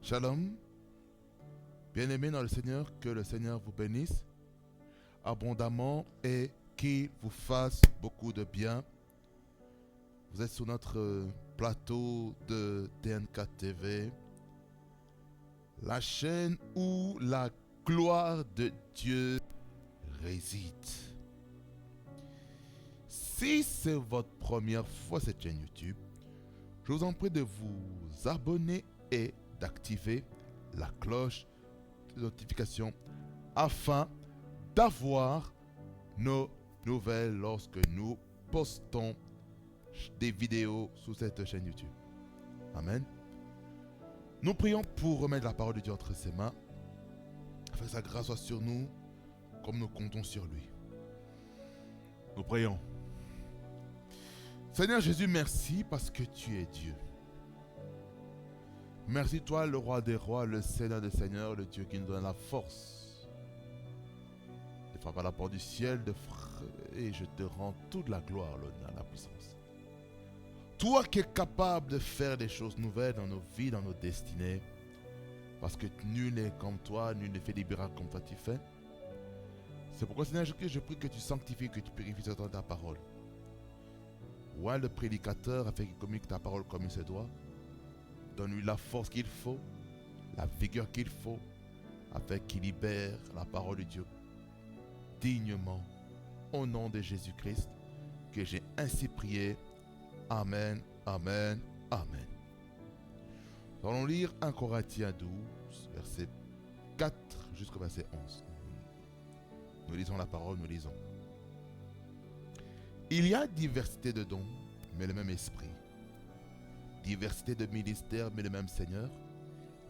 Shalom, bien-aimés dans le Seigneur, que le Seigneur vous bénisse abondamment et qu'il vous fasse beaucoup de bien. Vous êtes sur notre plateau de DNK TV, la chaîne où la gloire de Dieu réside. Si c'est votre première fois cette chaîne YouTube, je vous en prie de vous abonner et d'activer la cloche de notification afin d'avoir nos nouvelles lorsque nous postons des vidéos sur cette chaîne YouTube. Amen. Nous prions pour remettre la parole de Dieu entre ses mains, afin que sa grâce soit sur nous comme nous comptons sur lui. Nous prions. Seigneur Jésus, merci parce que tu es Dieu. Merci toi, le roi des rois, le Seigneur des seigneurs, le Dieu qui nous donne la force de frapper à la porte du ciel, et je te rends toute la gloire, l'honneur, la puissance. Toi qui es capable de faire des choses nouvelles dans nos vies, dans nos destinées, parce que nul n'est comme toi, nul ne fait des miracles comme toi tu fais. C'est pourquoi, Seigneur Jésus, je prie que tu sanctifies, que tu purifies ta parole. Ouais, le prédicateur, afin qu'il communique ta parole comme il se doit. Donne-lui la force qu'il faut, la vigueur qu'il faut, afin qu'il libère la parole de Dieu dignement. Au nom de Jésus-Christ, que j'ai ainsi prié. Amen, amen, amen. Nous allons lire 1 Corinthiens 12, verset 4 jusqu'au verset 11. Nous lisons la parole, nous lisons. Il y a diversité de dons, mais le même esprit. Diversité de ministères, mais le même Seigneur.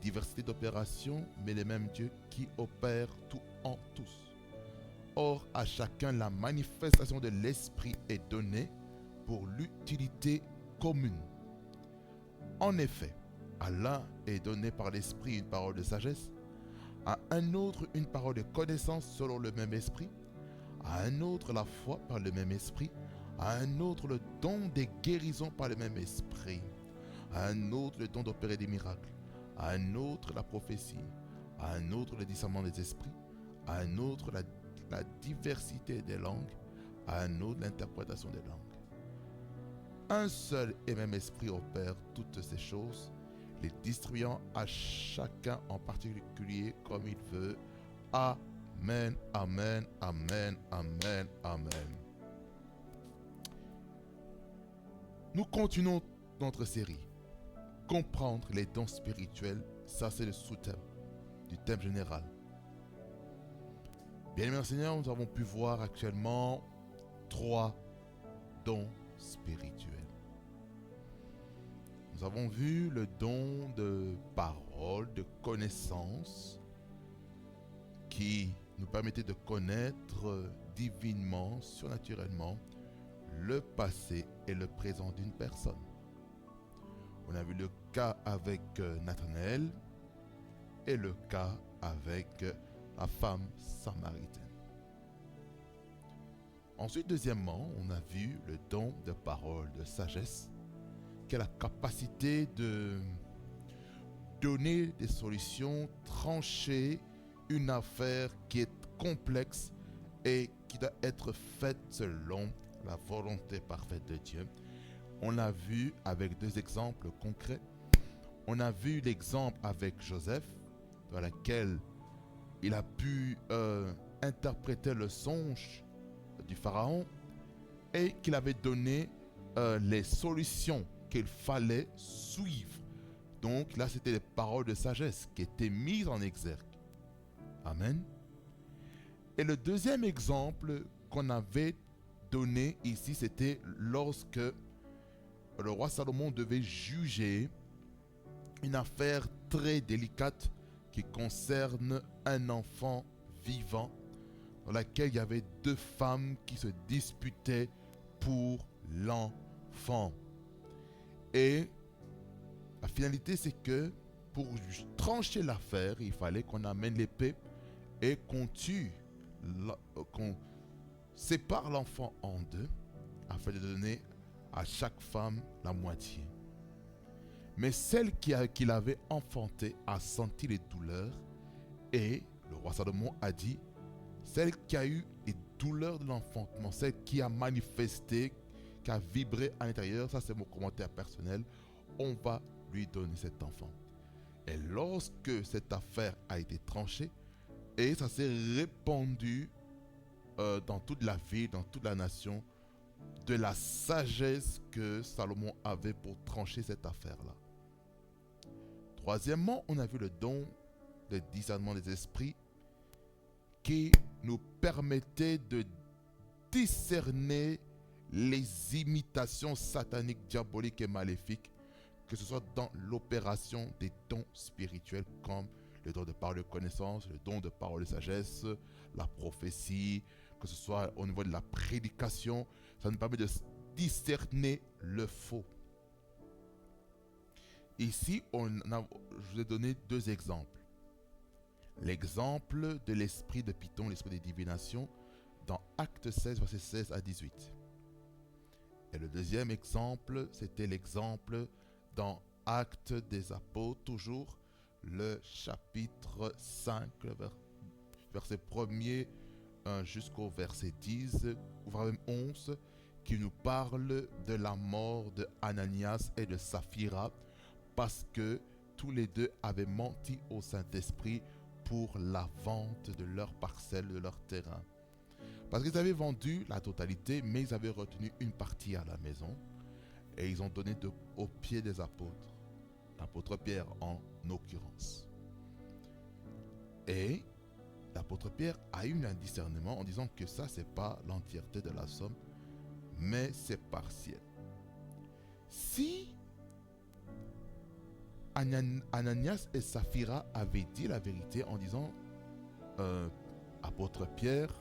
Diversité d'opérations, mais le même Dieu qui opère tout en tous. Or, à chacun, la manifestation de l'esprit est donnée pour l'utilité commune. En effet, à l'un est donné par l'esprit une parole de sagesse, à un autre une parole de connaissance selon le même esprit, à un autre la foi par le même esprit, à un autre le don des guérisons par le même esprit, à un autre le don d'opérer des miracles, à un autre la prophétie, à un autre le discernement des esprits, à un autre la diversité des langues, à un autre l'interprétation des langues. Un seul et même esprit opère toutes ces choses, les distribuant à chacun en particulier comme il veut. Amen, amen, amen, amen, amen. Nous continuons notre série. Comprendre les dons spirituels, ça c'est le sous-thème du thème général. Bien aimé Seigneur, nous avons pu voir actuellement 3 dons spirituels. Nous avons vu le don de parole, de connaissance, qui nous permettait de connaître divinement, surnaturellement, le passé et le présent d'une personne. On a vu le cas avec Nathanaël et le cas avec la femme samaritaine. Ensuite, deuxièmement, on a vu le don de parole de sagesse, qui a la capacité de donner des solutions, trancher une affaire qui est complexe et qui doit être faite selon la volonté parfaite de Dieu. On l'a vu avec 2 exemples concrets. On a vu l'exemple avec Joseph, dans lequel il a pu interpréter le songe du pharaon et qu'il avait donné les solutions qu'il fallait suivre. Donc là, c'était les paroles de sagesse qui étaient mises en exergue. Amen. Et le deuxième exemple qu'on avait donné ici, c'était lorsque le roi Salomon devait juger une affaire très délicate qui concerne un enfant vivant, dans laquelle il y avait 2 femmes qui se disputaient pour l'enfant. Et la finalité, c'est que pour trancher l'affaire, il fallait qu'on amène l'épée et qu'on tue, qu'on sépare l'enfant en 2, afin de donner à chaque femme la moitié. Mais celle qui l'avait enfanté a senti les douleurs et le roi Salomon a dit, celle qui a eu les douleurs de l'enfantement, celle qui a manifesté, qui a vibré à l'intérieur, ça c'est mon commentaire personnel, on va lui donner cet enfant. Et lorsque cette affaire a été tranchée, et ça s'est répandu dans toute la ville, dans toute la nation, de la sagesse que Salomon avait pour trancher cette affaire-là. Troisièmement, on a vu le don de discernement des esprits qui nous permettait de discerner les imitations sataniques, diaboliques et maléfiques, que ce soit dans l'opération des dons spirituels comme le don de parole de connaissance, le don de parole de sagesse, la prophétie, que ce soit au niveau de la prédication. Ça nous permet de discerner le faux. Ici, je vous ai donné deux exemples. L'exemple de l'esprit de Python, l'esprit des divinations, dans Actes 16, versets 16 à 18. Et le deuxième exemple, c'était l'exemple dans Actes des Apôtres, toujours le chapitre 5, verset 1er jusqu'au verset 10, ou même 11, qui nous parle de la mort de Ananias et de Saphira, parce que tous les deux avaient menti au Saint-Esprit pour la vente de leur parcelle, de leur terrain. Parce qu'ils avaient vendu la totalité, mais ils avaient retenu une partie à la maison, et ils ont donné aux pieds des apôtres, l'apôtre Pierre en l'occurrence. Et l'apôtre Pierre a eu un discernement en disant que ça, c'est pas l'entièreté de la somme, mais c'est partiel. Si Ananias et Saphira avaient dit la vérité en disant apôtre Pierre,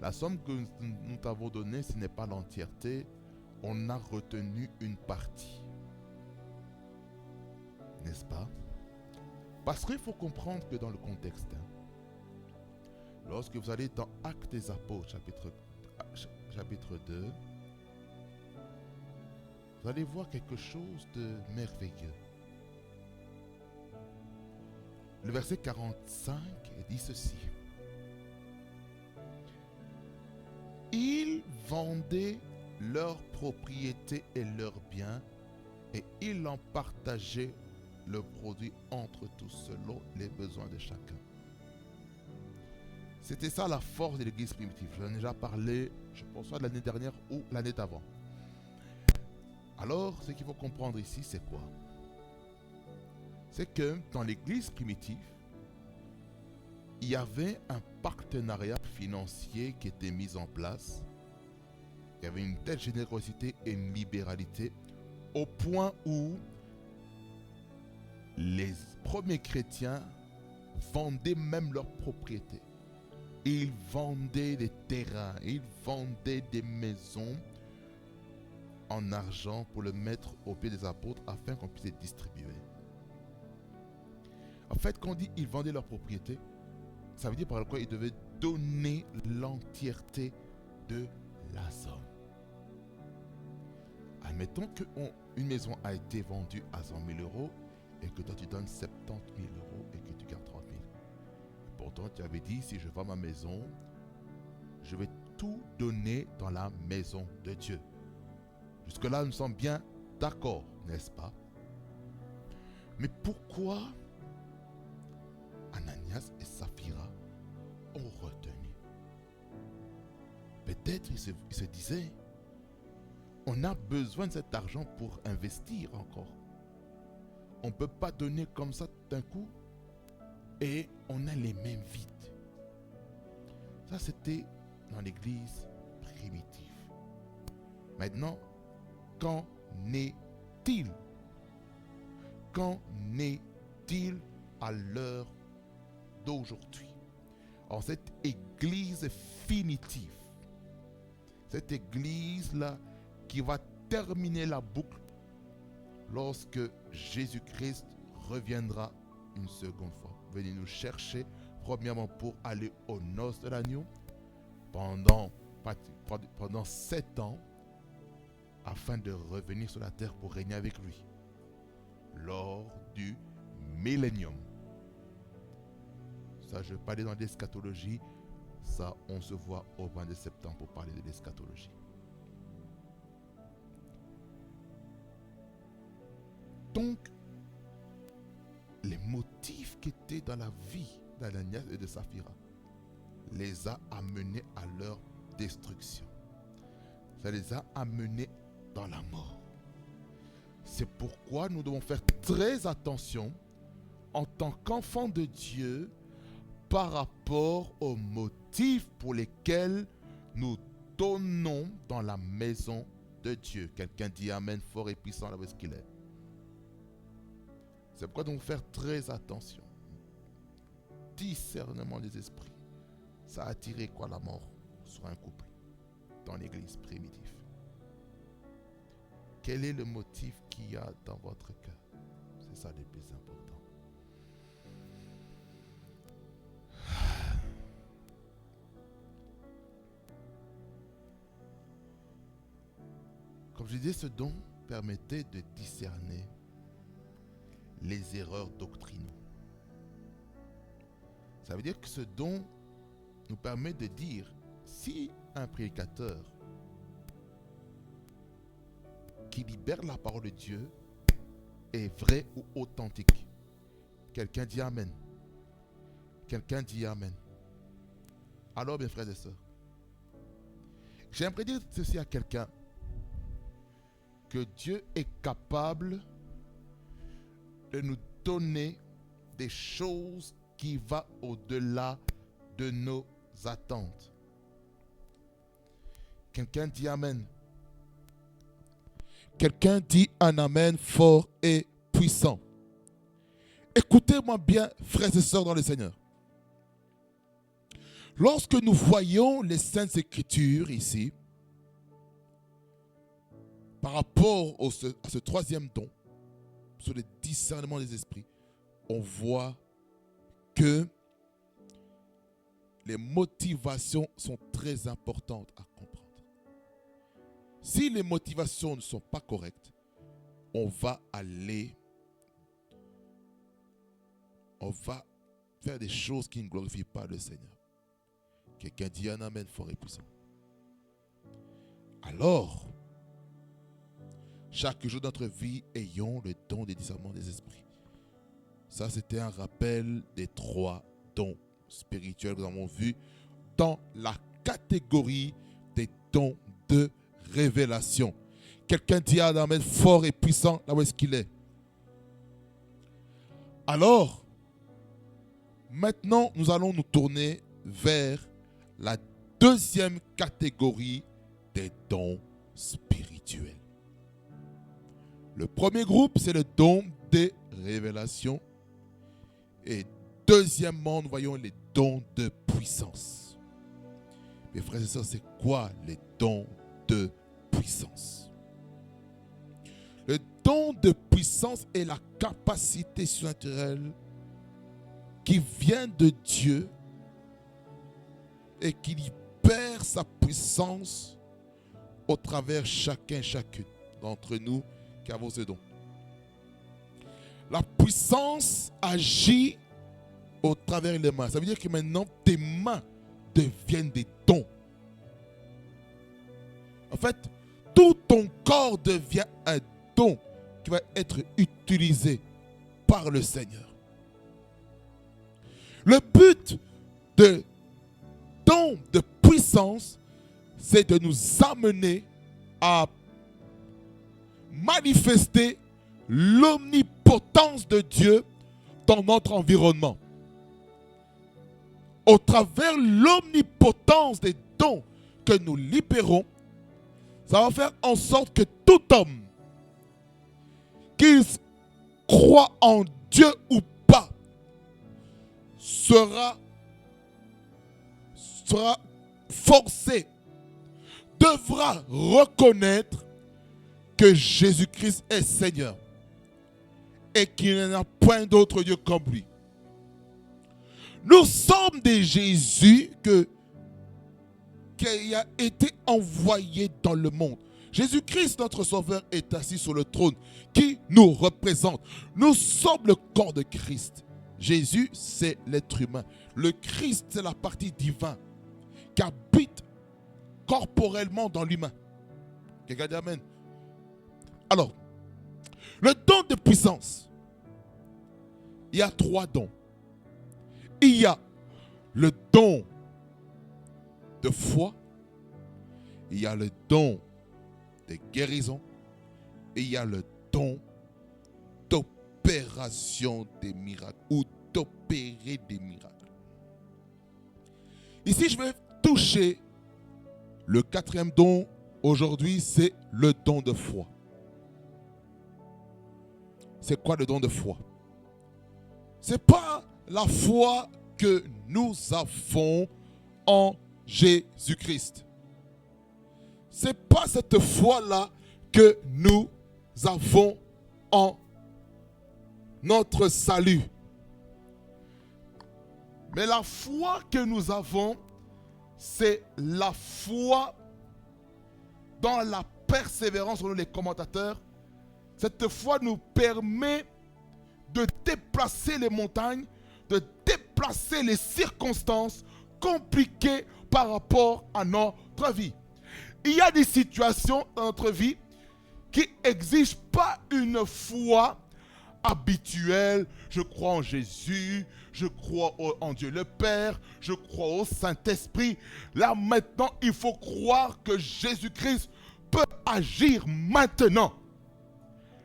la somme que nous t'avons donnée, ce n'est pas l'entièreté, on a retenu une partie. N'est-ce pas? Parce qu'il faut comprendre que dans le contexte, lorsque vous allez dans Actes des Apôtres, chapitre 2, vous allez voir quelque chose de merveilleux. Le verset 45 dit ceci. Ils vendaient leurs propriétés et leurs biens et ils en partageaient le produit entre tous selon les besoins de chacun. C'était ça la force de l'église primitive. J'en ai déjà parlé, je pense, soit l'année dernière ou l'année d'avant. Alors, ce qu'il faut comprendre ici, c'est quoi? C'est que dans l'église primitive, il y avait un partenariat financier qui était mis en place. Il y avait une telle générosité et une libéralité au point où les premiers chrétiens vendaient même leurs propriétés. Ils vendaient des terrains, ils vendaient des maisons en argent pour le mettre au pied des apôtres afin qu'on puisse les distribuer. En fait, quand on dit ils vendaient leurs propriétés, ça veut dire par quoi ils devaient donner l'entièreté de la somme. Admettons qu'une maison a été vendue à 100 000 euros et que toi tu donnes 70 000 euros et que tu gardes 30 000. Pourtant, tu avais dit, si je vends ma maison, je vais tout donner dans la maison de Dieu. Jusque-là, nous sommes bien d'accord, n'est-ce pas? Mais pourquoi Ananias et Saphira ont retenu? Peut-être ils se disaient, on a besoin de cet argent pour investir encore. On ne peut pas donner comme ça d'un coup et on a les mains vides. Ça, c'était dans l'église primitive. Maintenant, qu'en est-il? Qu'en est-il à l'heure d'aujourd'hui? En cette église finitive, cette église-là qui va terminer la boucle lorsque Jésus-Christ reviendra une seconde fois. Venez nous chercher, premièrement pour aller aux noces de l'agneau pendant 7 ans, afin de revenir sur la terre pour régner avec lui. lors du millénium. Ça, je vais parler dans l'eschatologie. Ça, on se voit au mois de septembre pour parler de l'eschatologie. Donc, les motifs qui étaient dans la vie d'Ananias et de Saphira les a amenés à leur destruction. Ça les a amenés dans la mort. C'est pourquoi nous devons faire très attention en tant qu'enfants de Dieu par rapport aux motifs pour lesquels nous donnons dans la maison de Dieu. Quelqu'un dit Amen fort et puissant là où est-ce qu'il est. C'est pourquoi nous devons faire très attention. Discernement des esprits. Ça a attiré quoi la mort sur un couple dans l'église primitive? Quel est le motif qu'il y a dans votre cœur? C'est ça le plus important. Comme je disais, ce don permettait de discerner les erreurs doctrinales. Ça veut dire que ce don nous permet de dire si un prédicateur qui libère la parole de Dieu est vrai ou authentique. Quelqu'un dit Amen. Quelqu'un dit Amen. Alors, mes frères et sœurs, j'aimerais dire ceci à quelqu'un, que Dieu est capable de nous donner des choses qui vont au-delà de nos attentes. Quelqu'un dit Amen. Quelqu'un dit un Amen fort et puissant. Écoutez-moi bien, frères et sœurs dans le Seigneur. Lorsque nous voyons les Saintes Écritures ici, par rapport à ce troisième don, sur le discernement des esprits, on voit que les motivations sont très importantes à comprendre. Si les motivations ne sont pas correctes, on va faire des choses qui ne glorifient pas le Seigneur. Quelqu'un dit un Amen fort et puissant. Alors, chaque jour de notre vie, ayons le don du discernement des esprits. Ça, c'était un rappel des 3 dons spirituels que nous avons vus dans la catégorie des dons de révélation. Quelqu'un dit un Amen fort et puissant, là où est-ce qu'il est? Alors, maintenant, nous allons nous tourner vers la deuxième catégorie des dons spirituels. Le premier groupe, c'est le don des révélations. Et deuxièmement, nous voyons les dons de puissance. Mes frères et sœurs, c'est quoi les dons de puissance? Le don de puissance est la capacité surnaturelle qui vient de Dieu et qui libère sa puissance au travers chacun, chacune d'entre nous qui avons ce don. La puissance agit au travers des mains. Ça veut dire que maintenant, tes mains deviennent des dons. En fait, tout ton corps devient un don qui va être utilisé par le Seigneur. Le but de don de puissance, c'est de nous amener à manifester l'omnipotence de Dieu dans notre environnement. Au travers l'omnipotence des dons que nous libérons, ça va faire en sorte que tout homme, qu'il croit en Dieu ou pas, sera forcé, devra reconnaître que Jésus-Christ est Seigneur et qu'il n'y en a point d'autre Dieu comme lui. Nous sommes des Jésus qui a été envoyé dans le monde. Jésus-Christ, notre Sauveur, est assis sur le trône qui nous représente. Nous sommes le corps de Christ. Jésus, c'est l'être humain. Le Christ, c'est la partie divine qui habite corporellement dans l'humain. Quelqu'un dit amen. Alors, le don de puissance, il y a 3 dons. Il y a le don de foi, il y a le don de guérison et il y a le don d'opération des miracles ou d'opérer des miracles. Ici, je vais toucher le 4e don aujourd'hui, c'est le don de foi. C'est quoi le don de foi? Ce n'est pas la foi que nous avons en Jésus-Christ. Ce n'est pas cette foi-là que nous avons en notre salut. Mais la foi que nous avons, c'est la foi dans la persévérance, selon les commentateurs. Cette foi nous permet de déplacer les montagnes, de déplacer les circonstances compliquées par rapport à notre vie. Il y a des situations dans notre vie qui n'exigent pas une foi habituelle. Je crois en Jésus, je crois en Dieu le Père, je crois au Saint-Esprit. Là maintenant, il faut croire que Jésus-Christ peut agir maintenant.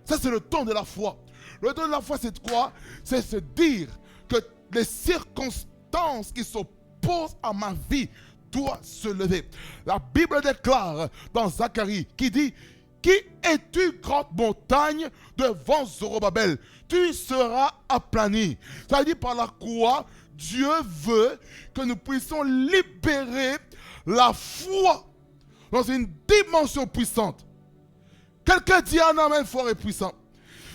Ça, c'est le don de la foi. Le don de la foi, c'est quoi? C'est se dire que les circonstances qui s'opposent à ma vie doivent se lever. La Bible déclare dans Zacharie qui dit: qui es-tu, grande montagne, devant Zorobabel? Tu seras aplani. Ça veut dire par la croix, Dieu veut que nous puissions libérer la foi dans une dimension puissante. Quelqu'un dit un amen fort et puissant.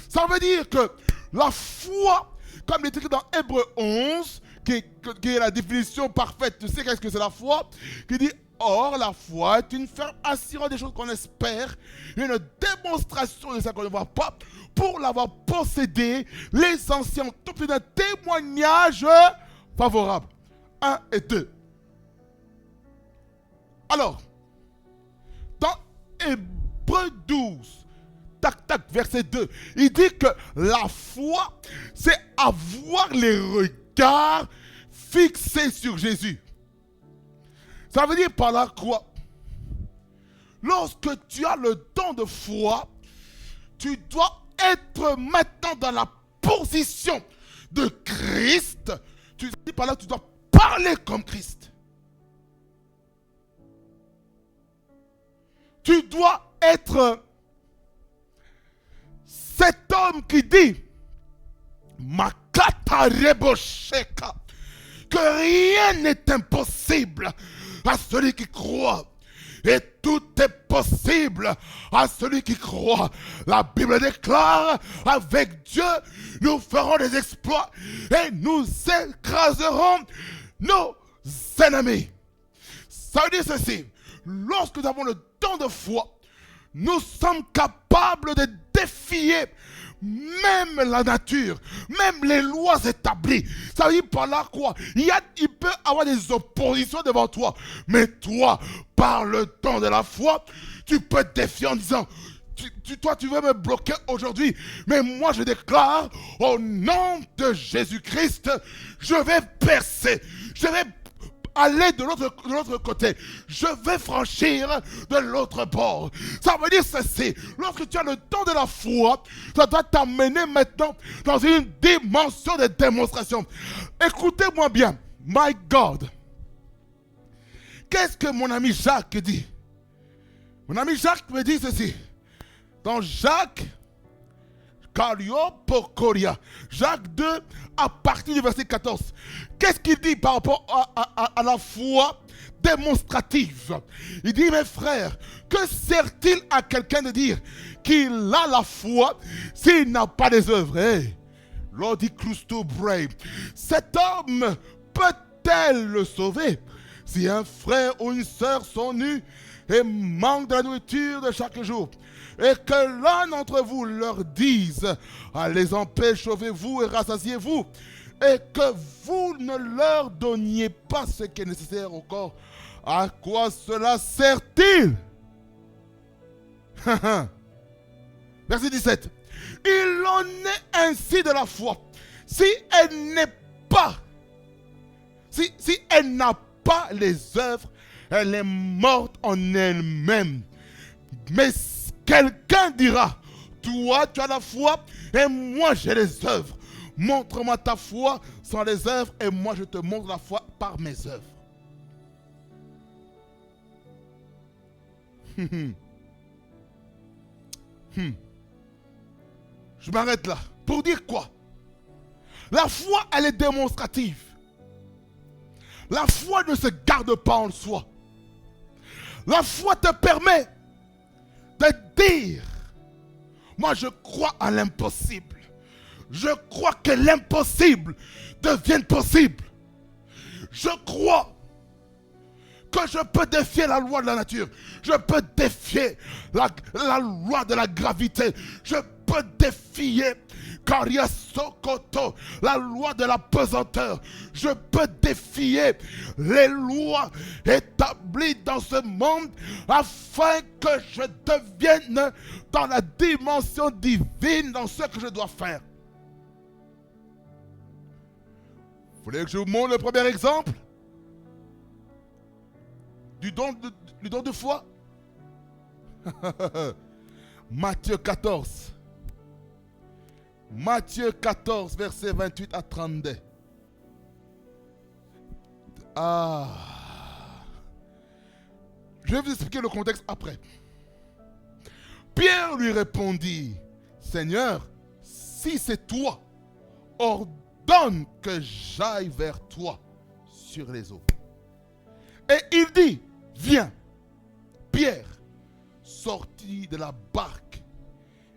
Ça veut dire que la foi, comme il est écrit dans Hébreux 11, qui est la définition parfaite, tu sais qu'est-ce que c'est la foi, qui dit: or, la foi est une ferme assurance des choses qu'on espère, une démonstration de ce qu'on ne voit pas. Pour l'avoir possédé, les anciens ont obtenu un témoignage favorable. 1 et 2. Alors, dans Hébreux 12, verset 2, il dit que la foi, c'est avoir les regards fixés sur Jésus. Ça veut dire par là quoi? Lorsque tu as le don de foi, tu dois être maintenant dans la position de Christ. Tu dis par là, tu dois parler comme Christ. Tu dois être cet homme qui dit Makata Rebosheka, que rien n'est impossible à celui qui croit. Et tout est possible à celui qui croit. La Bible déclare: avec Dieu, nous ferons des exploits et nous écraserons nos ennemis. Ça veut dire ceci: lorsque nous avons le don de foi, nous sommes capables de défier même la nature, même les lois établies. Ça veut dire par là quoi? Il peut y avoir des oppositions devant toi, mais toi, par le don de la foi, tu peux défier en disant: toi, tu veux me bloquer aujourd'hui, mais moi, je déclare, au nom de Jésus-Christ, je vais percer, je vais aller de l'autre côté. Je vais franchir de l'autre bord. Ça veut dire ceci: lorsque tu as le don de la foi, ça doit t'amener maintenant dans une dimension de démonstration. Écoutez-moi bien. My God. Qu'est-ce que mon ami Jacques dit? Mon ami Jacques me dit ceci. Dans Jacques, Jacques 2, à partir du verset 14. Qu'est-ce qu'il dit par rapport à la foi démonstrative? Il dit: mes frères, que sert-il à quelqu'un de dire qu'il a la foi s'il n'a pas des œuvres? Lord dit Christo Brave. Cet homme peut-elle le sauver si un frère ou une sœur sont nus et manquent de la nourriture de chaque jour. Et que l'un d'entre vous leur dise, allez en paix, sauvez-vous et rassasiez-vous. Et que vous ne leur donniez pas ce qui est nécessaire au corps. À quoi cela sert-il? Verset 17. Il en est ainsi de la foi. Si elle n'est pas, si elle n'a pas les œuvres, elle est morte en elle-même. Mais quelqu'un dira, toi tu as la foi et moi j'ai les œuvres. Montre-moi ta foi sans les œuvres et moi je te montre la foi par mes œuvres. Je m'arrête là. Pour dire quoi? La foi, elle est démonstrative. La foi ne se garde pas en soi. La foi te permet de dire, moi je crois à l'impossible. Je crois que l'impossible devienne possible. Je crois que je peux défier la loi de la nature. Je peux défier la loi de la gravité. Je peux défier Kariasokoto, la loi de la pesanteur. Je peux défier les lois établies dans ce monde afin que je devienne dans la dimension divine dans ce que je dois faire. Vous voulez que je vous montre le premier exemple du don de foi? Matthieu 14. Matthieu 14, versets 28 à 32. Je vais vous expliquer le contexte après. Pierre lui répondit, Seigneur, si c'est toi, ordonne que j'aille vers toi sur les eaux. Et il dit, viens. Pierre sortit de la barque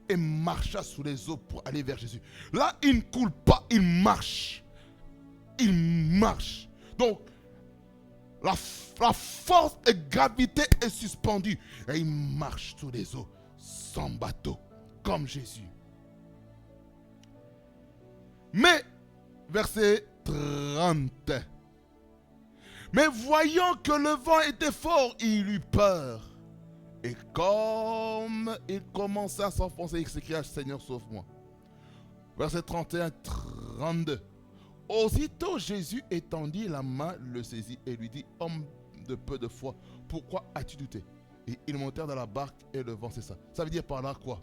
et marcha sous les eaux pour aller vers Jésus. Là, il ne coule pas, il marche. Il marche. Donc, la force de gravité est suspendue. Et il marche sous les eaux, sans bateau, comme Jésus. Mais, verset 30. Mais voyant que le vent était fort, il eut peur. Et comme il commença à s'enfoncer, il s'écria, Seigneur, sauve-moi. Verset 31-32. Aussitôt Jésus étendit la main, le saisit et lui dit, homme de peu de foi, pourquoi as-tu douté? Et ils montèrent dans la barque et le vent cessa. Ça veut dire par là quoi?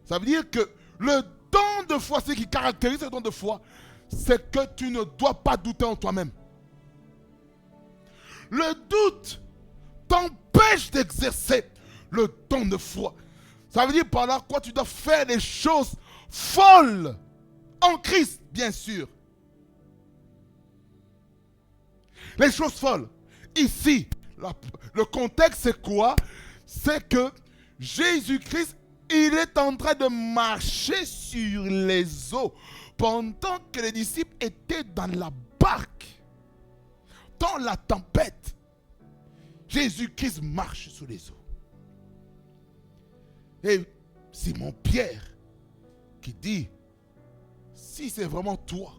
Ça veut dire que le don de foi, ce qui caractérise le don de foi, c'est que tu ne dois pas douter en toi-même. Le doute t'empêche d'exercer le don de foi. Ça veut dire par là quoi? Tu dois faire des choses folles en Christ, bien sûr. Les choses folles. Ici, le contexte c'est quoi? C'est que Jésus-Christ, il est en train de marcher sur les eaux pendant que les disciples étaient dans la barque. Dans la tempête, Jésus-Christ marche sous les eaux. Et Simon Pierre qui dit, si c'est vraiment toi,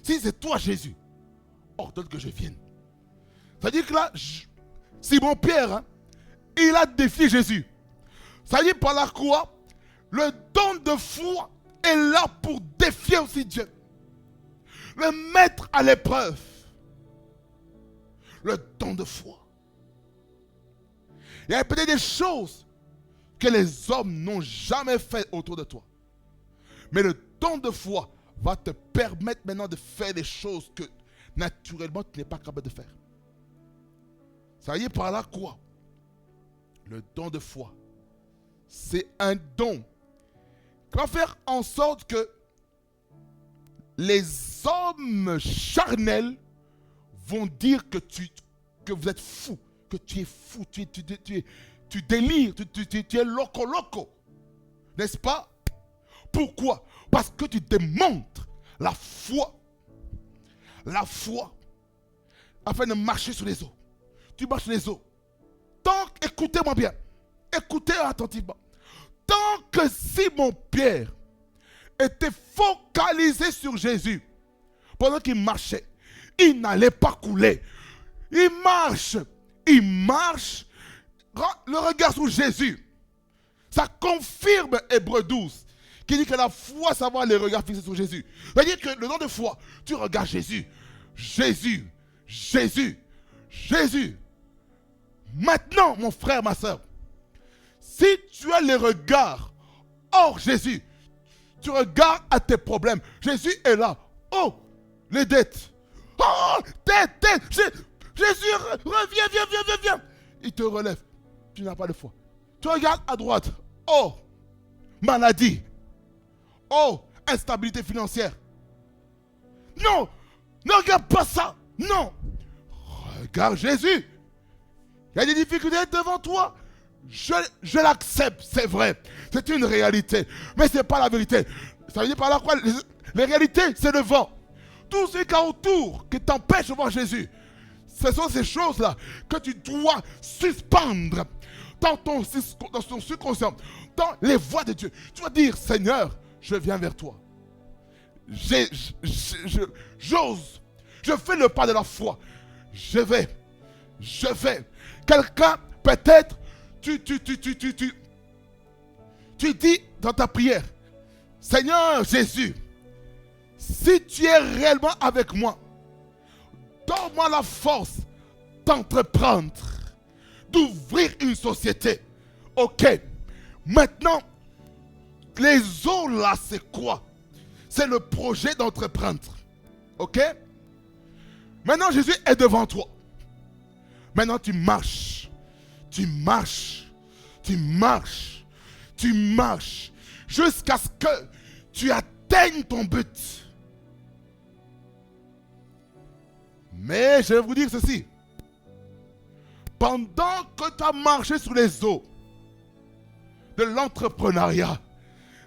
si c'est toi Jésus, ordonne que je vienne. C'est-à-dire que là, Simon Pierre, il a défié Jésus. C'est-à-dire par la quoi, le don de foi est là pour défier aussi Dieu. Le mettre à l'épreuve. Le don de foi. Il y a peut-être des choses que les hommes n'ont jamais fait autour de toi. Mais le don de foi va te permettre maintenant de faire des choses que naturellement tu n'es pas capable de faire. Ça veut dire par là quoi? Le don de foi, c'est un don qui va faire en sorte que les hommes charnels vont dire que vous êtes fou, que tu es fou, tu délires, tu es loco. N'est-ce pas? Pourquoi? Parce que tu démontres la foi. La foi afin de marcher sur les eaux. Tu marches sur les eaux. écoutez-moi bien, écoutez attentivement. Tant que Simon-Pierre était focalisé sur Jésus, pendant qu'il marchait, il n'allait pas couler. Il marche, le regard sur Jésus. Ça confirme Hébreux 12, qui dit que la foi, ça va les regards fixés sur Jésus. C'est-à-dire que le nom de foi, tu regardes Jésus. Jésus, Jésus, Jésus. Maintenant, mon frère, ma soeur, si tu as les regards hors Jésus, tu regardes à tes problèmes. Jésus est là. Oh, les dettes. Oh, tête. Jésus, reviens, viens. Il te relève. Tu n'as pas de foi. Tu regardes à droite. Oh, maladie. Oh, instabilité financière. Non, ne regarde pas ça. Non. Regarde Jésus. Il y a des difficultés devant toi. Je l'accepte, c'est vrai. C'est une réalité. Mais ce n'est pas la vérité. Ça veut dire par là quoi? Les réalités, c'est le vent. Tout ce qui est autour qui t'empêche de voir Jésus, ce sont ces choses-là que tu dois suspendre dans ton subconscient, dans les voies de Dieu. Tu vas dire, Seigneur, je viens vers toi. J'ose. Je fais le pas de la foi. Je vais. Quelqu'un, peut-être, tu dis dans ta prière, Seigneur Jésus, si tu es réellement avec moi, donne-moi la force d'entreprendre, d'ouvrir une société. Ok. Maintenant, les eaux là, c'est quoi? C'est le projet d'entreprendre. Ok? Maintenant, Jésus est devant toi. Maintenant, tu marches. Jusqu'à ce que tu atteignes ton but. Mais je vais vous dire ceci. Pendant que tu as marché sur les eaux de l'entrepreneuriat,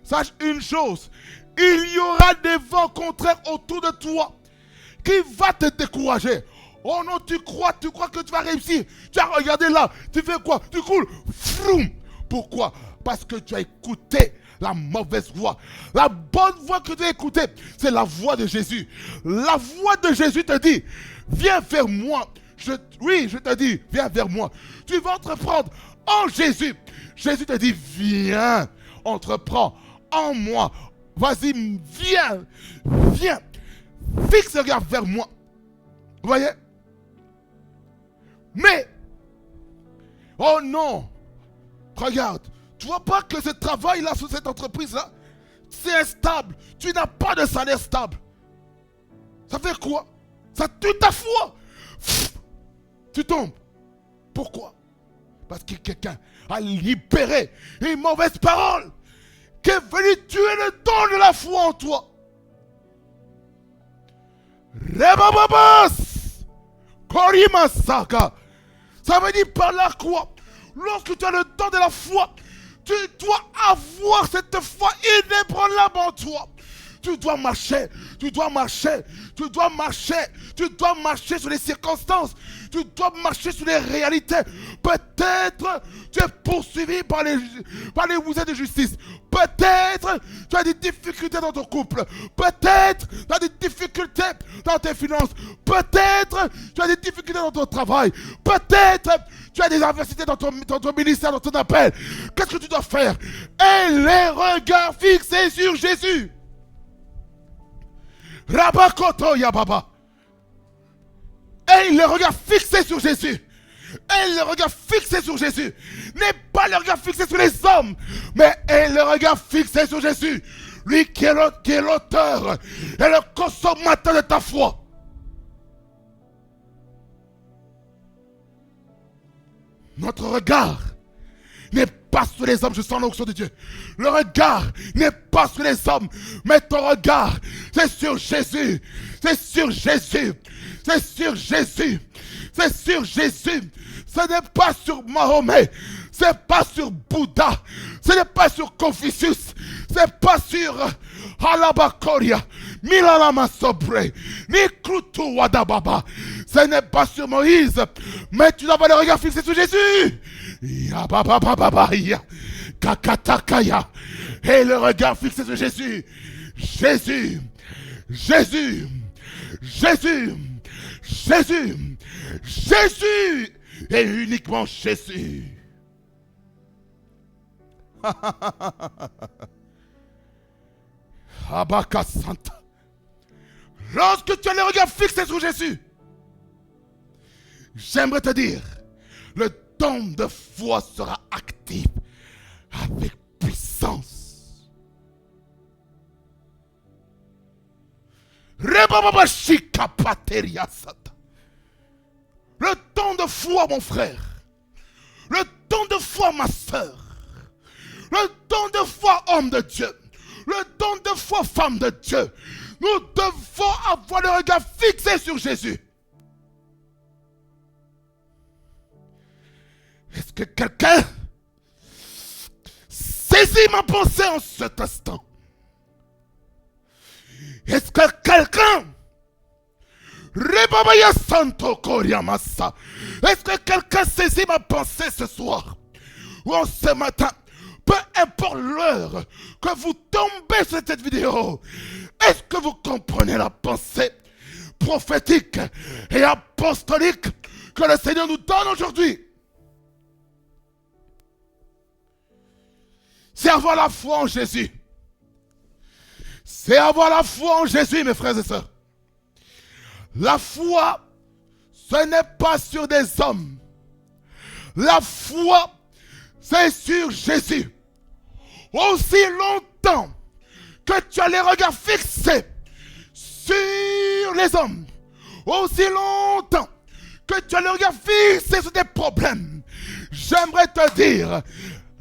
sache une chose, il y aura des vents contraires autour de toi qui vont te décourager. Oh non, tu crois que tu vas réussir. Tu as regardé là, tu fais quoi? Tu coules. Froum. Pourquoi? Parce que tu as écouté la mauvaise voix. La bonne voix que tu as écoutée, c'est la voix de Jésus. La voix de Jésus te dit, viens vers moi. Je te dis, viens vers moi. Tu vas entreprendre en Jésus. Jésus te dit, viens, entreprends en moi. Vas-y, viens. Fixe le regard vers moi. Vous voyez? Mais, oh non, regarde, tu vois pas que ce travail-là, sur cette entreprise-là, c'est instable. Tu n'as pas de salaire stable. Ça fait quoi? Ça tue ta foi. Tu tombes. Pourquoi? Parce que quelqu'un a libéré une mauvaise parole qui est venue tuer le don de la foi en toi. Rebababas, Korimasaka. Ça veut dire par là quoi? Lorsque tu as le don de la foi, tu dois avoir cette foi inébranlable en toi. Tu dois marcher sur les circonstances, tu dois marcher sur les réalités. Peut-être tu es poursuivi par les huissiers de justice. Peut-être tu as des difficultés dans ton couple. Peut-être tu as des difficultés dans tes finances. Peut-être tu as des difficultés dans ton travail. Peut-être tu as des adversités dans ton ministère, dans ton appel. Qu'est-ce que tu dois faire? Et les regards fixés sur Jésus. Rabakoto Yababa. Et le regard fixé sur Jésus. Et le regard fixé sur Jésus. N'est pas le regard fixé sur les hommes, mais est le regard fixé sur Jésus. Lui qui est l'auteur et le consommateur de ta foi. Notre regard n'est pas sur les hommes, je sens l'onction de Dieu. Le regard n'est pas sur les hommes, mais ton regard, c'est sur Jésus. C'est sur Jésus. C'est sur Jésus. C'est sur Jésus. Ce n'est pas sur Mahomet. Ce n'est pas sur Bouddha. Ce n'est pas sur Confucius. Ce n'est pas sur Halabakoria. Milalama Sobre. Ni Krutu Wadababa. ce n'est pas sur Moïse, mais tu dois avoir le regard fixé sur Jésus. Et le regard fixé sur Jésus. Jésus, Jésus, Jésus, Jésus, Jésus, et uniquement Jésus. Abaka Santa. Lorsque tu as le regard fixé sur Jésus, j'aimerais te dire, le don de foi sera actif avec puissance. Le don de foi, mon frère. Le don de foi, ma soeur. Le don de foi, homme de Dieu. Le don de foi, femme de Dieu. Nous devons avoir le regard fixé sur Jésus. Est-ce que quelqu'un saisit ma pensée en cet instant? Est-ce que quelqu'un est-ce que quelqu'un saisit ma pensée ce soir ou en ce matin? Peu importe l'heure que vous tombez sur cette vidéo, est-ce que vous comprenez la pensée prophétique et apostolique que le Seigneur nous donne aujourd'hui? C'est avoir la foi en Jésus. C'est avoir la foi en Jésus, mes frères et sœurs. La foi, ce n'est pas sur des hommes. La foi, c'est sur Jésus. Aussi longtemps que tu as les regards fixés sur les hommes, aussi longtemps que tu as les regards fixés sur des problèmes, j'aimerais te dire,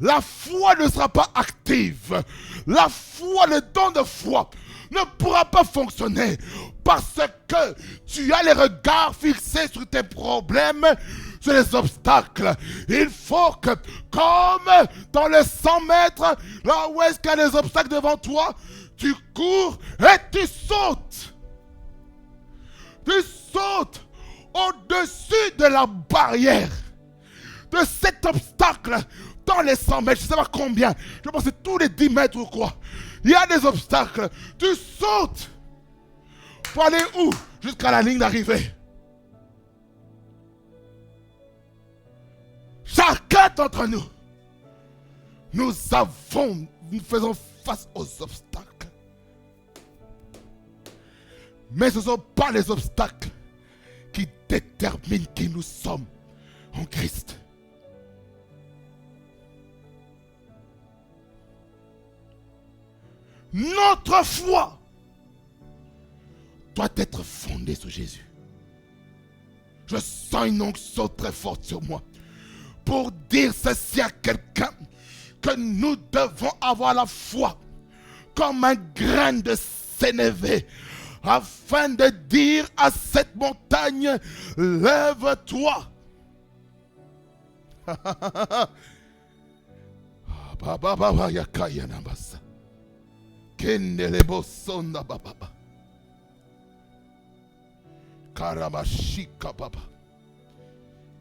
la foi ne sera pas active. La foi, le don de foi, ne pourra pas fonctionner parce que tu as les regards fixés sur tes problèmes, sur les obstacles. Il faut que, comme dans les 100 mètres, là où est-ce qu'il y a des obstacles devant toi, tu cours et tu sautes. Tu sautes au-dessus de la barrière de cet obstacle. Dans les 100 mètres, je ne sais pas combien, je pense que c'est tous les 10 mètres ou quoi. Il y a des obstacles. Tu sautes pour aller où? Jusqu'à la ligne d'arrivée. Chacun d'entre nous, nous faisons face aux obstacles. Mais ce ne sont pas les obstacles qui déterminent qui nous sommes en Christ. Notre foi doit être fondée sur Jésus. Je sens une onction très forte sur moi pour dire ceci à quelqu'un, que nous devons avoir la foi comme un grain de sénévé, afin de dire à cette montagne, lève-toi.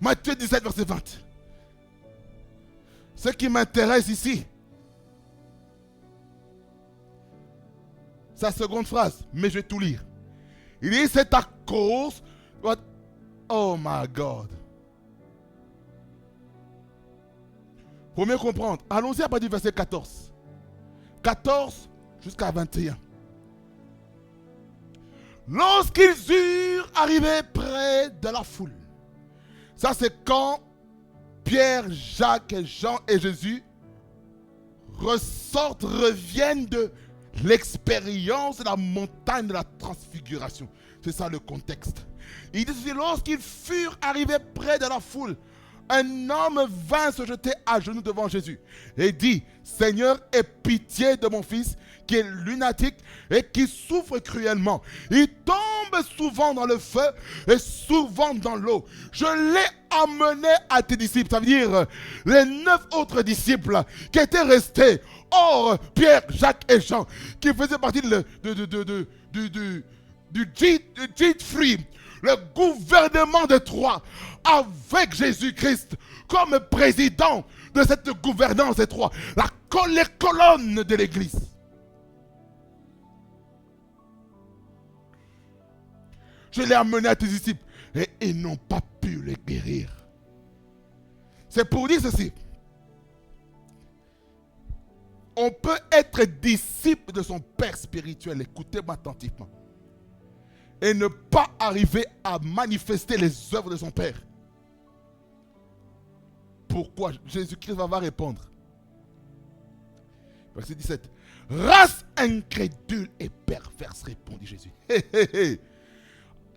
Matthieu 17, verset 20. Ce qui m'intéresse ici, sa seconde phrase, mais je vais tout lire. Il dit, c'est à cause... Oh my God. Pour mieux comprendre, allons-y à partir du verset 14. 14 jusqu'à 21. Lorsqu'ils eurent arrivé près de la foule, ça c'est quand Pierre, Jacques, Jean et Jésus reviennent de l'expérience de la montagne de la transfiguration. C'est ça le contexte. Il dit, lorsqu'ils furent arrivés près de la foule, un homme vint se jeter à genoux devant Jésus et dit, Seigneur, aie pitié de mon fils qui est lunatique et qui souffre cruellement. Il tombe souvent dans le feu et souvent dans l'eau. Je l'ai amené à tes disciples, ça veut dire les 9 autres disciples qui étaient restés, hors Pierre, Jacques et Jean, qui faisaient partie du G3, le gouvernement de Troie avec Jésus-Christ comme président de cette gouvernance de Troie, les colonnes de l'Église. Je l'ai amené à tes disciples et ils n'ont pas pu les guérir. C'est pour dire ceci. On peut être disciple de son père spirituel, écoutez-moi attentivement, et ne pas arriver à manifester les œuvres de son père. Pourquoi? Jésus-Christ va répondre. Verset 17. Race incrédule et perverse, répondit Jésus.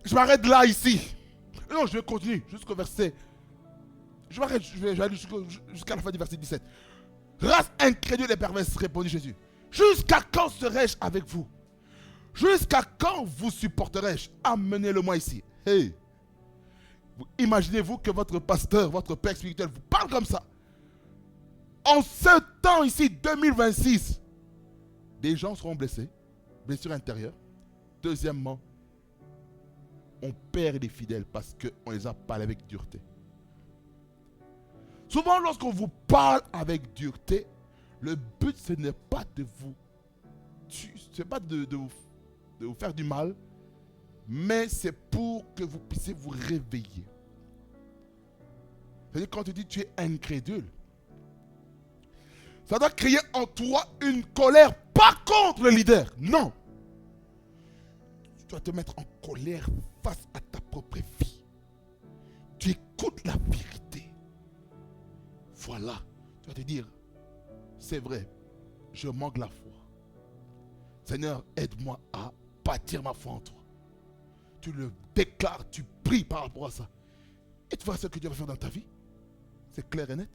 Je m'arrête là, ici. Non, je vais continuer jusqu'au verset. Je vais aller jusqu'à la fin du verset 17. Race incrédule et perverse, répondit Jésus. Jusqu'à quand serai-je avec vous? Jusqu'à quand vous supporterai-je? Amenez-le-moi ici. Hey. Imaginez-vous que votre pasteur, votre père spirituel vous parle comme ça. En ce temps ici, 2026, des gens seront blessés, blessures intérieures. Deuxièmement, on perd des fidèles parce qu'on les a parlé avec dureté. Souvent, lorsqu'on vous parle avec dureté, le but, ce n'est pas de vous faire du mal, mais c'est pour que vous puissiez vous réveiller. C'est-à-dire, quand tu dis tu es incrédule, ça doit créer en toi une colère, pas contre le leader, non. Tu dois te mettre en colère face à ta propre vie. Tu écoutes la vérité. Voilà, tu vas te dire, c'est vrai, je manque la foi. Seigneur, aide-moi à bâtir ma foi en toi. Tu le déclares, tu pries par rapport à ça. Et tu vois ce que Dieu va faire dans ta vie. C'est clair et net.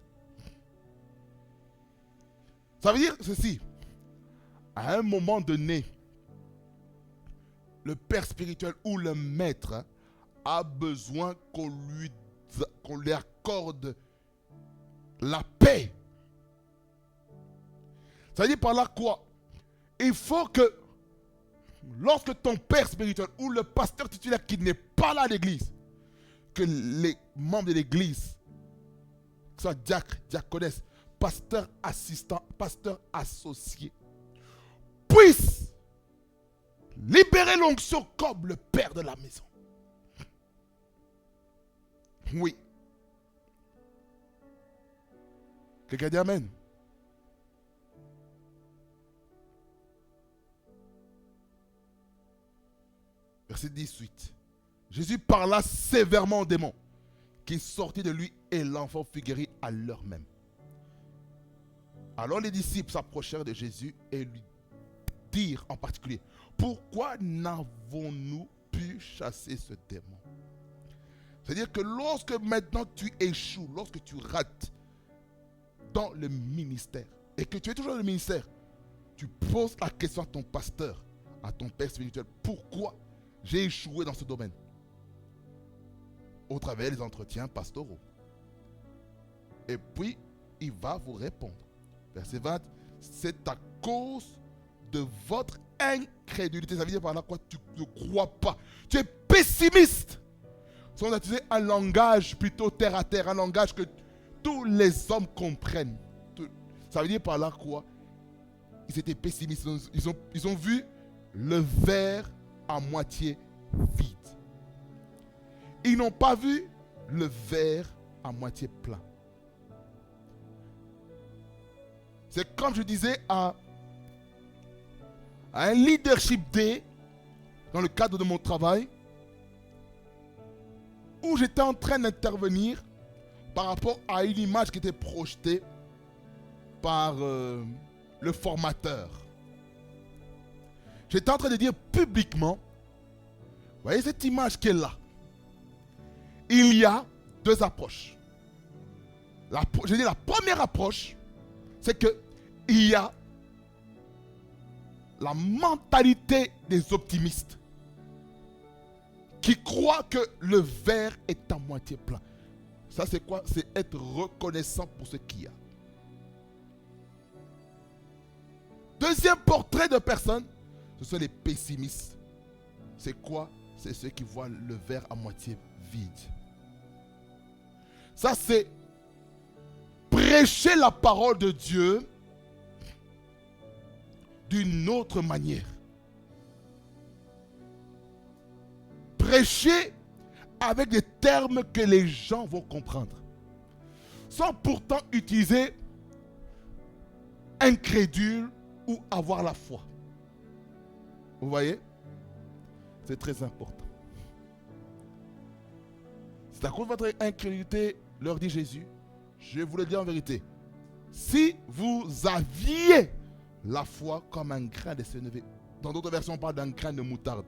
Ça veut dire ceci. À un moment donné, le père spirituel ou le maître a besoin qu'on lui accorde la paix. Ça veut dire par là quoi? Il faut que lorsque ton père spirituel ou le pasteur titulaire qui n'est pas là à l'église, que les membres de l'église, que ce soit diacre, diaconesse, pasteur assistant, pasteur associé, puissent libérer l'onction comme le père de la maison. Oui. Quelqu'un dit amen. Verset 18. Jésus parla sévèrement au démon qui sortit de lui et l'enfant fut guéri à l'heure même. Alors les disciples s'approchèrent de Jésus et lui dirent en particulier: pourquoi n'avons-nous pu chasser ce démon? C'est-à-dire que lorsque maintenant tu échoues, lorsque tu rates dans le ministère et que tu es toujours dans le ministère, tu poses la question à ton pasteur, à ton père spirituel: pourquoi j'ai échoué dans ce domaine? Au travers des entretiens pastoraux. Et puis, il va vous répondre. Verset 20, c'est à cause de votre incrédulité. Ça veut dire par là quoi? Tu ne crois pas. Tu es pessimiste. On a utilisé un langage plutôt terre à terre, un langage que tous les hommes comprennent. Ça veut dire par là quoi? Ils étaient pessimistes. Ils ont vu le verre à moitié vide. Ils n'ont pas vu le verre à moitié plein. C'est comme je disais à un leadership day dans le cadre de mon travail, où j'étais en train d'intervenir par rapport à une image qui était projetée par le formateur. J'étais en train de dire publiquement, vous voyez cette image qui est là, il y a deux approches. Je dis la première approche, c'est qu'il y a la mentalité des optimistes qui croient que le verre est à moitié plein. Ça c'est quoi? C'est être reconnaissant pour ce qu'il y a. Deuxième portrait de personne, ce sont les pessimistes. C'est quoi? c'est ceux qui voient le verre à moitié vide. Ça, c'est prêcher la parole de Dieu d'une autre manière. Prêcher avec des termes que les gens vont comprendre, sans pourtant utiliser incrédule ou avoir la foi. Vous voyez? C'est très important. C'est à cause de votre incrédulité, leur dit Jésus, je vous le dis en vérité, si vous aviez la foi comme un grain de sénévé, dans d'autres versions on parle d'un grain de moutarde,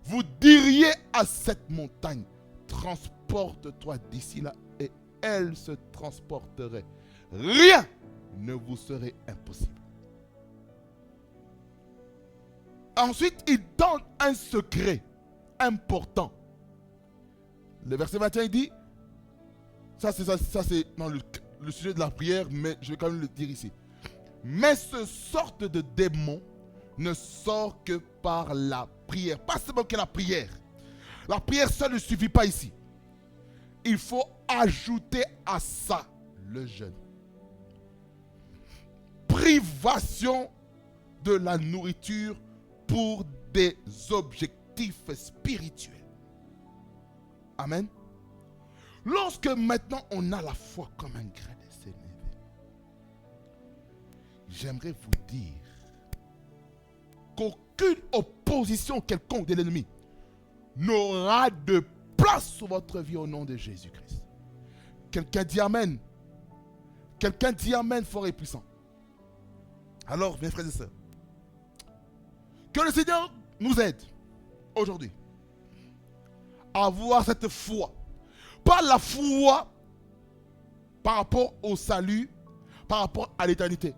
vous diriez à cette montagne, transporte-toi d'ici là, et elle se transporterait. Rien ne vous serait impossible. Ensuite, il donne un secret important. Le verset 21 il dit, ça c'est dans le sujet de la prière, mais je vais quand même le dire ici. Mais ce sorte de démon ne sort que par la prière. Pas seulement que la prière. La prière seule ne suffit pas ici. Il faut ajouter à ça le jeûne. Privation de la nourriture pour des objectifs spirituels. Amen. Lorsque maintenant on a la foi comme un grain de sénévé, j'aimerais vous dire qu'aucune opposition quelconque de l'ennemi n'aura de place sur votre vie au nom de Jésus-Christ. Quelqu'un dit Amen. Quelqu'un dit Amen fort et puissant. Alors, mes frères et sœurs, que le Seigneur nous aide aujourd'hui à avoir cette foi. Pas la foi par rapport au salut, par rapport à l'éternité,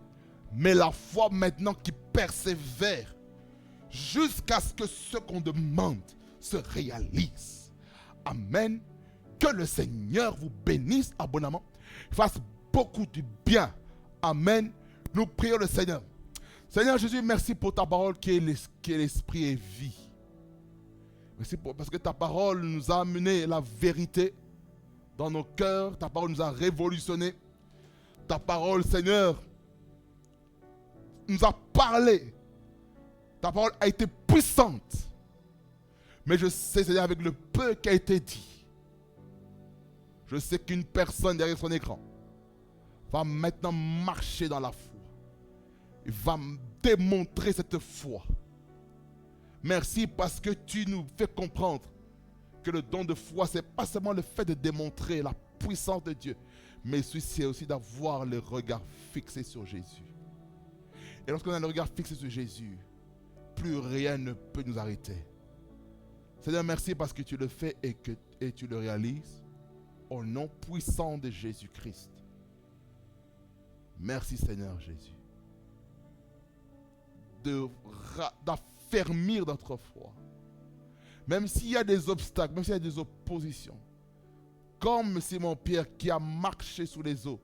mais la foi maintenant qui persévère jusqu'à ce que ce qu'on demande se réalise. Amen. Que le Seigneur vous bénisse abondamment, fasse beaucoup de bien. Amen. Nous prions le Seigneur. Seigneur Jésus, merci pour ta parole qui est l'esprit et vie. Merci parce que ta parole nous a amené la vérité dans nos cœurs. Ta parole nous a révolutionné. Ta parole, Seigneur, nous a parlé. Ta parole a été puissante. Mais je sais, Seigneur, avec le peu qui a été dit, je sais qu'une personne derrière son écran va maintenant marcher dans la foi. Il va me démontrer cette foi. Merci parce que tu nous fais comprendre que le don de foi, ce n'est pas seulement le fait de démontrer la puissance de Dieu, mais c'est aussi d'avoir le regard fixé sur Jésus. Et lorsqu'on a le regard fixé sur Jésus, plus rien ne peut nous arrêter. Seigneur, merci parce que tu le fais et tu le réalises au nom puissant de Jésus-Christ. Merci Seigneur Jésus d'affermir notre foi. Même s'il y a des obstacles, même s'il y a des oppositions. Comme Simon-Pierre qui a marché sous les eaux.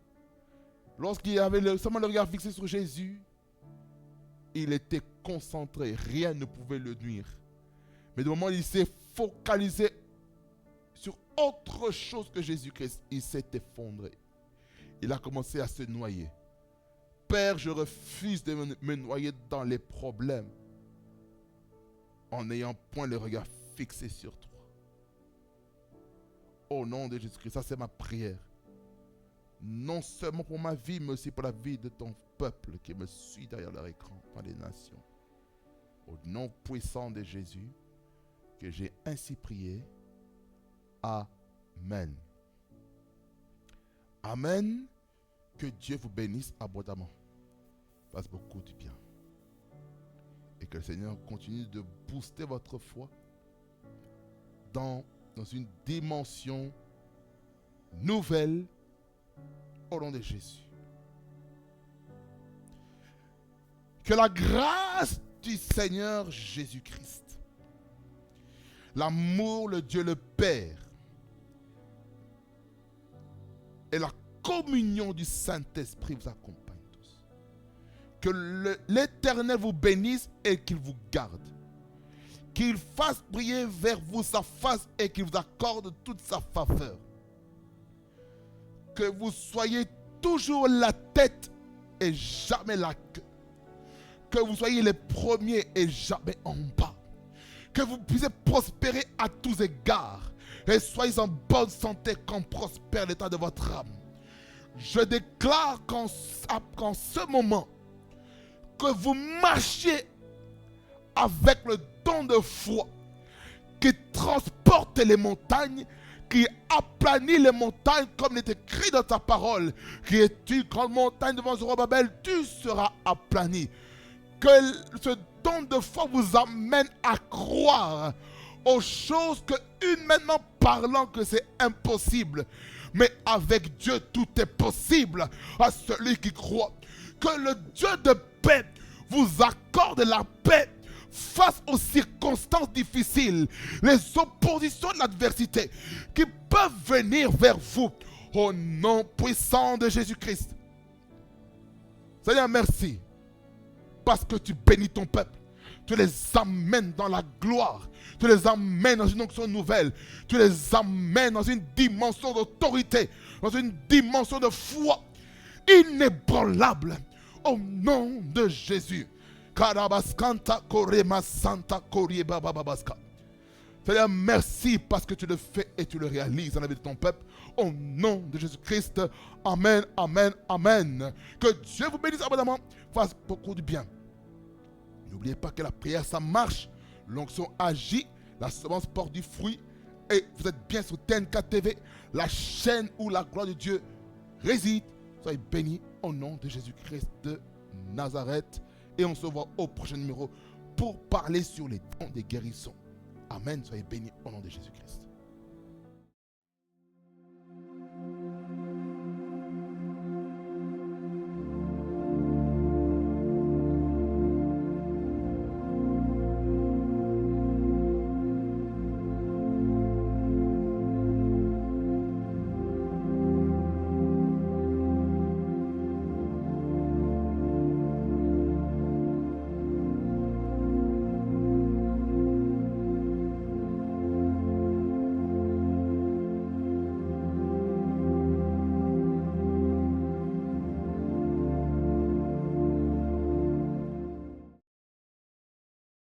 Lorsqu'il avait seulement le regard fixé sur Jésus, il était concentré. Rien ne pouvait le nuire. Mais du moment où il s'est focalisé sur autre chose que Jésus-Christ, il s'est effondré. Il a commencé à se noyer. Père, je refuse de me noyer dans les problèmes en n'ayant point le regard fixé sur toi. Au nom de Jésus-Christ, ça c'est ma prière. Non seulement pour ma vie, mais aussi pour la vie de ton peuple qui me suit derrière leur écran, par les nations. Au nom puissant de Jésus, que j'ai ainsi prié. Amen. Amen. Que Dieu vous bénisse abondamment. Fasse beaucoup de bien. Et que le Seigneur continue de booster votre foi dans une dimension nouvelle au nom de Jésus. Que la grâce du Seigneur Jésus-Christ, l'amour, le Dieu le Père et la communion du Saint-Esprit vous accompagnent tous. Que l'Éternel vous bénisse et qu'il vous garde. qu'il fasse briller vers vous sa face et qu'il vous accorde toute sa faveur. Que vous soyez toujours la tête et jamais la queue. Que vous soyez les premiers et jamais en bas. Que vous puissiez prospérer à tous égards et soyez en bonne santé quand prospère l'état de votre âme. Je déclare qu'en ce moment, que vous marchiez avec le don de foi qui transporte les montagnes, qui aplanit les montagnes comme il est écrit dans ta parole, qui est une grande montagne devant Zorobabel, tu seras aplani. Que ce don de foi vous amène à croire aux choses que humainement parlant que c'est impossible. Mais avec Dieu tout est possible à celui qui croit. Que le Dieu de paix vous accorde la paix face aux circonstances difficiles, les oppositions de l'adversité qui peuvent venir vers vous au nom puissant de Jésus-Christ. Seigneur, merci parce que tu bénis ton peuple. Tu les amènes dans la gloire. Tu les amènes dans une onction nouvelle. Tu les amènes dans une dimension d'autorité, dans une dimension de foi inébranlable. Au nom de Jésus. Seigneur, merci parce que tu le fais et tu le réalises dans la vie de ton peuple. Au nom de Jésus-Christ. Amen, amen, amen. Que Dieu vous bénisse abondamment, fasse beaucoup de bien. N'oubliez pas que la prière, ça marche. L'onction agit, la semence porte du fruit. Et vous êtes bien sur TNK TV, la chaîne où la gloire de Dieu réside. Soyez bénis au nom de Jésus-Christ de Nazareth. Et on se voit au prochain numéro pour parler sur les dons des guérissons. Amen. Soyez bénis au nom de Jésus-Christ.